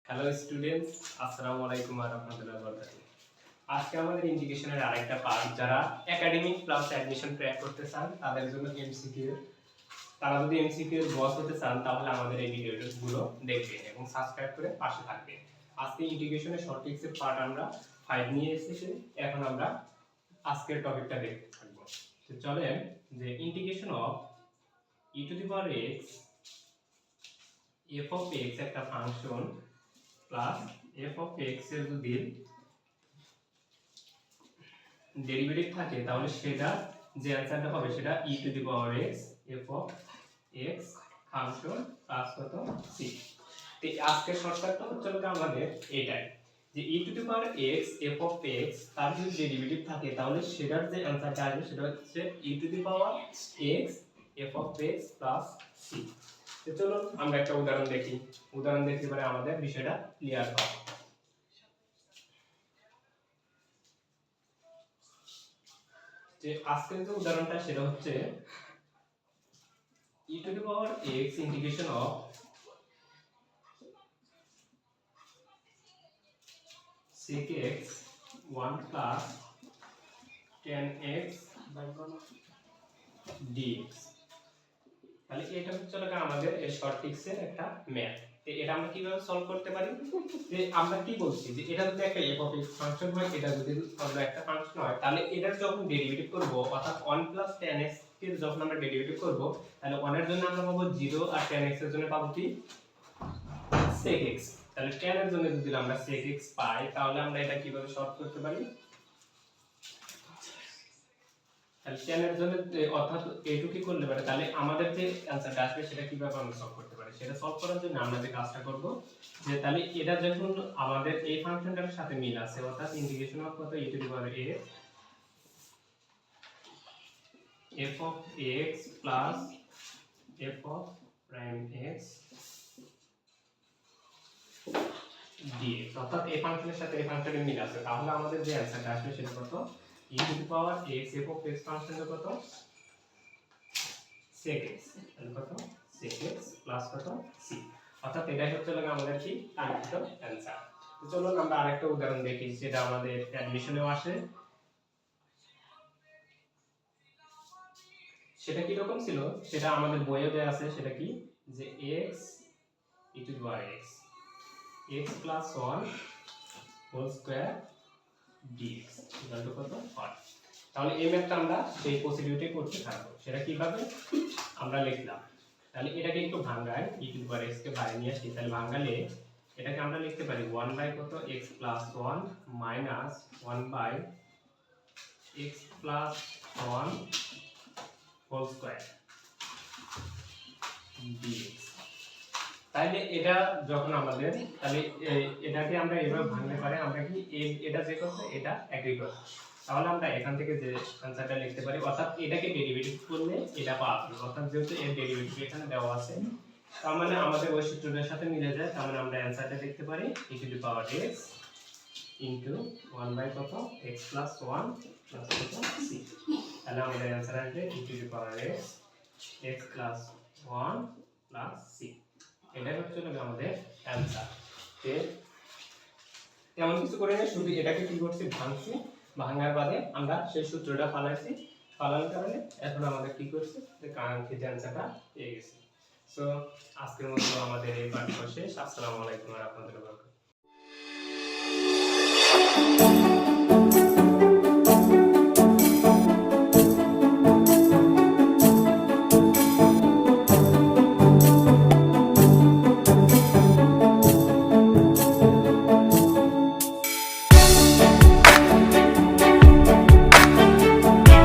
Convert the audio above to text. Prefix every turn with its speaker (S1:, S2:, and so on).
S1: Hello students, আসসালামু আলাইকুম ওয়া রাহমাতুল্লাহি ওয়া বারাকাতুহু। আজকে আমাদের ইন্টিগ্রেশনের আরেকটা পার্ট, যারা একাডেমিক প্লাস অ্যাডমিশন ট্র্যাক করতে চান তাদের জন্য এমসিকিউ। তারা যদি এমসিকিউ এর বস হতে চান তাহলে আমাদের এই ভিডিওগুলো দেখবেন এবং সাবস্ক্রাইব করে পাশে থাকবেন। আজকে ইন্টিগ্রেশনের শর্ট ট্রিক্সের পার্ট আমরা 5 নিয়ে এসেছি। এখন আমরা আজকের টপিকটা দেখতে থাকব। তো চলেন যে integration of e to the power x f of x একটা function plus f of x এর যদি ডেরিভেটিভ থাকে তাহলে সেটা যে অ্যানসারটা হবে সেটা e to the power x f of x function plus কত c। তো আজকের শর্টকাটটা হচ্ছে আমাদের এটাই যে e to the power x f of x তার যদি ডেরিভেটিভ থাকে তাহলে সেটার যে অ্যানসারটা আসবে সেটা হচ্ছে e to the power x f of x plus c। তো চলুন আমরা একটা উদাহরণ দেখি। উদাহরণ দেখতে পারে আমাদের বিষয়টা ক্লিয়ার হবে। যে আজকের যে উদাহরণটা সেটা হচ্ছে e to the power x integration of sec x 1 plus tan x dx। তাহলে এটা হচ্ছে আমাদের এর শর্ট ট্রিক্সের একটা ম্যাথ। তো এটা আমরা কিভাবে সলভ করতে পারি? যে আমরা কি বলছি যে এটা যদি একটা f of x ফাংশন হয়, এটা যদি আমরা একটা ফাংশন হয়, তাহলে এটার যখন ডেরিভেটিভ করব অর্থাৎ 1 tan x এর যখন আমরা ডেরিভেটিভ করব তাহলে 1 এর জন্য আমরা পাবো 0 আর tan x এর জন্য পাবো কি sec x। তাহলে tan এর জন্য যদি আমরা sec x পাই তাহলে আমরা এটা কিভাবে সলভ করতে পারি? তাহলে tan এর জন্য অর্থাৎ a2 কি করলে পারে, তাহলে আমাদের যে অ্যানসারটা আসবে সেটা কিভাবে আমরা সলভ করতে পারি সেটা সলভ করার জন্য আমরা যে কাজটা করব যে তাহলে এটা যখন আমাদের এই ফাংশনটার সাথে মিল আছে অর্থাৎ ইন্টিগ্রেশন অফ কত e to the power a f of x plus f of prime x dx, অর্থাৎ এই ফাংশনের সাথে এই ফাংশনের মিল আছে, তাহলে আমাদের যে অ্যানসারটা আসবে সেটা কত e to the power x f of x ফাংশনের কত sec x, তাহলে কত sec x প্লাস কত c। অর্থাৎ এটাই হচ্ছে আমাদের কি কাঙ্ক্ষিত অ্যানসার। তো চলুন আমরা আরেকটা উদাহরণ দেখি যেটা আমাদের অ্যাডমিশনেও আসে। সেটা কি রকম ছিল সেটা আমাদের বইয়ে দেয়া আছে। সেটা কি যে x e to the power x x plus 1 whole square dx equal to কত 1। তাহলে এই ম্যাথটা আমরা সেই প্রসিডিউরটি করতে থাকবো। সেটা কিভাবে আমরা লিখলাম, তাহলে এটাকে একটু ভাঙাই e to the power x কে বাইরে নিয়ে আসি। তাহলে ভাঙালে এটাকে আমরা লিখতে পারি 1 বাই কত x plus 1 minus 1 by x plus 1 whole square dx। তাহলে এটা যখন আমাদের তাহলে এটাকে আমরা এভাবে ভাঙতে পারি আমরা কি এটা যে কত এটা একই কথা, তাহলে আমরা এখান থেকে যে অ্যানসারটা লিখতে পারি অর্থাৎ এটাকে ডেরিভেটিভ করলে এটা পাবো। অর্থাৎ যেহেতু এর ডেরিভেটিভ এখানে দেওয়া আছে তার মানে আমাদের ওই সূত্রটার সাথে মিলে যায়। তার মানে আমরা অ্যানসারটা লিখতে পারি e to the power x into 1 by কত x plus 1 plus কত c। তাহলে আমাদের অ্যানসার আসবে e to the power x plus 1 plus c। এটাই হচ্ছে আমাদের অ্যানসার। তেমন কিছু করে না, শুধু এটাকে কি করছি ভাঙছি, ভাঙার বাদে আমরা সেই সূত্রটা ফালাইছি, ফালানোর কারণে এখন আমাদের কি করছে যে কাঙ্ক্ষিত অ্যানসারটা পেয়ে গেছি। সো আজকের মতো আমাদের এই পাঠ শেষ। আসসালামু আলাইকুম ওয়া রাহমাতুল্লাহি ওয়া বারাকাতুহু।